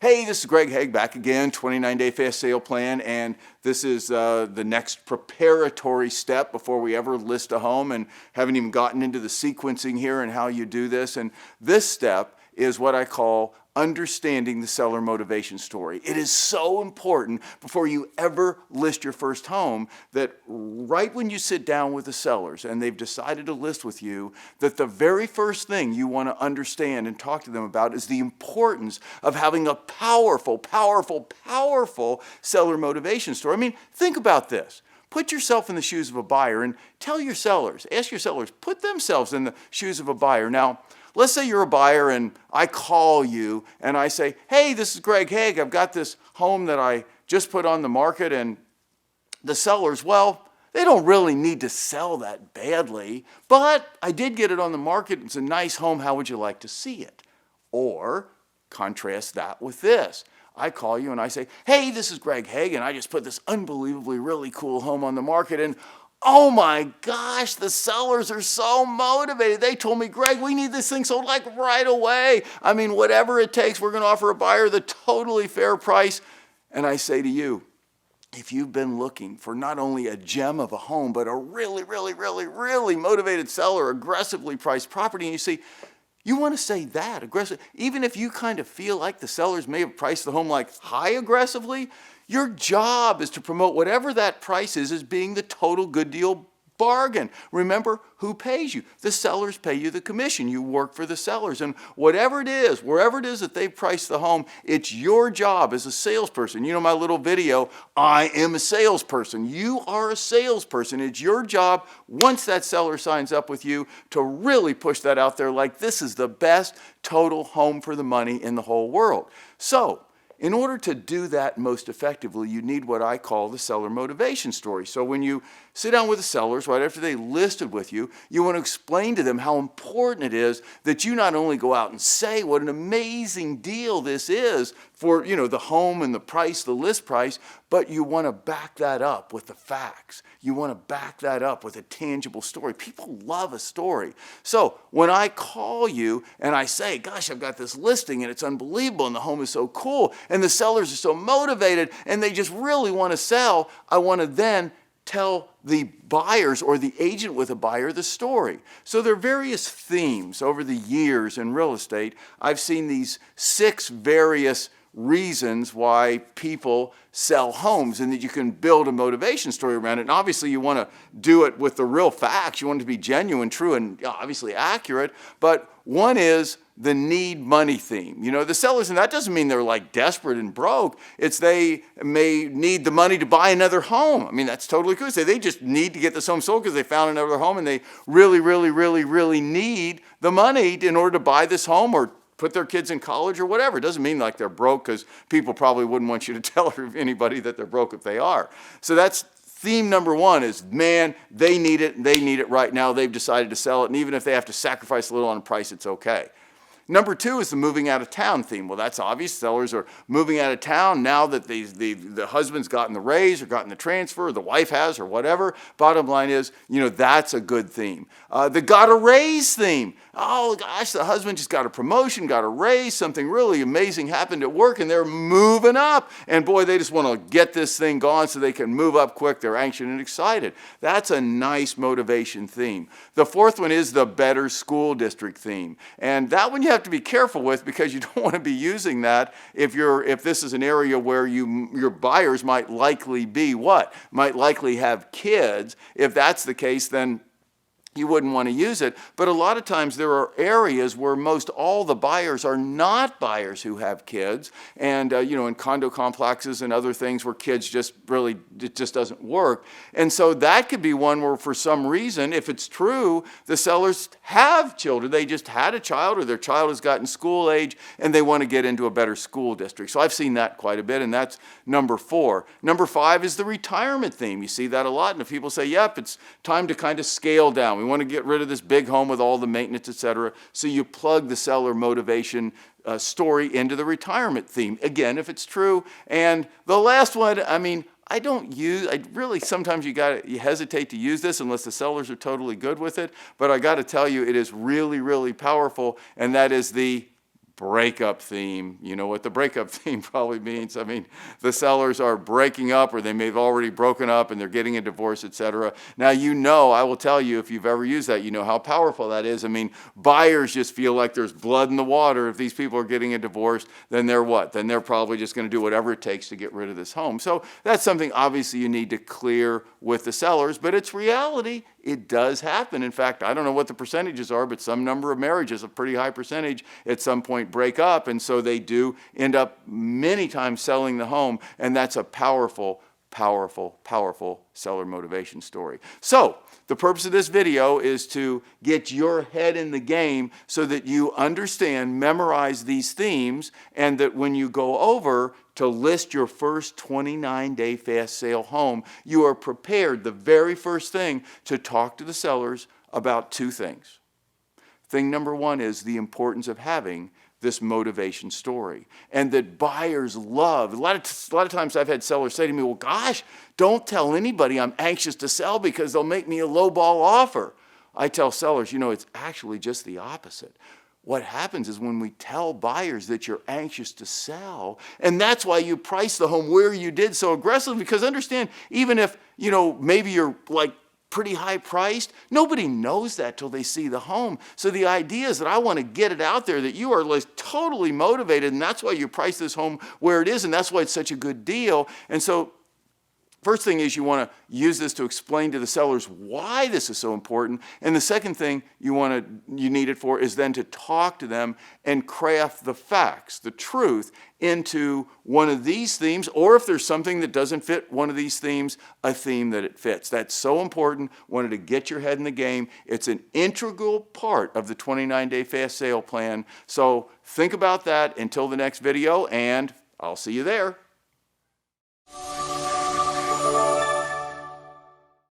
Hey, this is Greg Haig back again, 29-day fast sale plan, and this is the next preparatory step before we ever list a home, and haven't even gotten into the sequencing here and how you do this. And this step is what I call understanding the seller motivation story. It is so important before you ever list your first home that right when you sit down with the sellers and they've decided to list with you, that the very first thing you want to understand and talk to them about is the importance of having a powerful, powerful, powerful seller motivation story. I mean, think about this. Put yourself in the shoes of a buyer and tell your sellers, ask your sellers, put themselves in the shoes of a buyer. Now, let's say you're a buyer and I call you and I say, hey, this is Greg Haig. I've got this home that I just put on the market, and the sellers, well, they don't really need to sell that badly, but I did get it on the market. It's a nice home. How would you like to see it? Or contrast that with this. I call you and I say, hey, this is Greg Haig, and I just put this unbelievably really cool home on the market, and oh my gosh, the sellers are so motivated. They told me, Greg, we need this thing sold like right away. I mean, whatever it takes, we're going to offer a buyer the totally fair price. And I say to you, if you've been looking for not only a gem of a home, but a really, really, really, really motivated seller, aggressively priced property, and you see, you want to say that aggressive, even if you kind of feel like the sellers may have priced the home like high aggressively, your job is to promote whatever that price is as being the total good deal bargain. Remember, who pays you? The sellers pay you the commission. You work for the sellers. And whatever it is, wherever it is that they've priced the home, it's your job as a salesperson. You know my little video, I am a salesperson. You are a salesperson. It's your job, once that seller signs up with you, to really push that out there like this is the best total home for the money in the whole world. So, in order to do that most effectively, you need what I call the seller motivation story. So when you sit down with the sellers, right after they listed with you, you want to explain to them how important it is that you not only go out and say what an amazing deal this is for, the home and the price, the list price, but you want to back that up with the facts. You want to back that up with a tangible story. People love a story. So when I call you and I say, gosh, I've got this listing and it's unbelievable and the home is so cool and the sellers are so motivated and they just really want to sell, I want to then tell the buyers or the agent with a buyer the story. So there are various themes over the years in real estate. I've seen these 6 various reasons why people sell homes, and that you can build a motivation story around it. And obviously you want to do it with the real facts. You want it to be genuine, true, and obviously accurate. But one is the need money theme. The sellers, and that doesn't mean they're like desperate and broke. It's they may need the money to buy another home. I mean, that's totally cool. So they just need to get this home sold because they found another home and they really, really, really, really need the money in order to buy this home or put their kids in college or whatever. It doesn't mean like they're broke, because people probably wouldn't want you to tell anybody that they're broke if they are. So that's theme number 1 is, man, they need it. They need it right now. They've decided to sell it. And even if they have to sacrifice a little on price, it's okay. Number 2 is the moving out of town theme. Well, that's obvious. Sellers are moving out of town now that the husband's gotten the raise or gotten the transfer, or the wife has, or whatever. Bottom line is, that's a good theme. The got a raise theme. Oh gosh, the husband just got a promotion, got a raise, something really amazing happened at work, and they're moving up. And boy, they just want to get this thing gone so they can move up quick. They're anxious and excited. That's a nice motivation theme. The 4th one is the better school district theme. And that one you have to be careful with, because you don't want to be using that if this is an area where your buyers might likely be what? Might likely have kids. If that's the case, then you wouldn't want to use it. But a lot of times there are areas where most all the buyers are not buyers who have kids. And, in condo complexes and other things where kids it just doesn't work. And so that could be one where, for some reason, if it's true, the sellers have children. They just had a child, or their child has gotten school age and they want to get into a better school district. So I've seen that quite a bit, and that's number 4. Number 5 is the retirement theme. You see that a lot. And if people say, yep, it's time to kind of scale down. We want to get rid of this big home with all the maintenance, etc. So you plug the seller motivation story into the retirement theme. Again, if it's true. And the last one, sometimes you hesitate to use this unless the sellers are totally good with it. But I got to tell you, it is really, really powerful. And that is the breakup theme. You know what the breakup theme probably means. I mean, the sellers are breaking up, or they may have already broken up and they're getting a divorce, etc. Now, I will tell you, if you've ever used that, you know how powerful that is. I mean, buyers just feel like there's blood in the water. If these people are getting a divorce, then they're what? Then they're probably just going to do whatever it takes to get rid of this home. So that's something obviously you need to clear with the sellers, but it's reality. It does happen. In fact, I don't know what the percentages are, but some number of marriages, a pretty high percentage, at some point break up. And so they do end up many times selling the home. And that's a powerful, powerful, powerful seller motivation story. So the purpose of this video is to get your head in the game so that you understand, memorize these themes, and that when you go over to list your first 29-day fast sale home, you are prepared, the very first thing, to talk to the sellers about two things. Thing number one is the importance of having this motivation story, and that buyers love. A lot of times I've had sellers say to me, well, gosh, don't tell anybody I'm anxious to sell because they'll make me a lowball offer. I tell sellers, it's actually just the opposite. What happens is when we tell buyers that you're anxious to sell, and that's why you price the home where you did so aggressively, because understand, even if, maybe you're like pretty high priced, nobody knows that till they see the home. So the idea is that I want to get it out there that you are like totally motivated, and that's why you price this home where it is, and that's why it's such a good deal. And so first thing is you want to use this to explain to the sellers why this is so important. And the second thing you need it for is then to talk to them and craft the facts, the truth, into one of these themes, or if there's something that doesn't fit one of these themes, a theme that it fits. That's so important. Wanted to get your head in the game. It's an integral part of the 29-day fast sale plan. So think about that until the next video, and I'll see you there.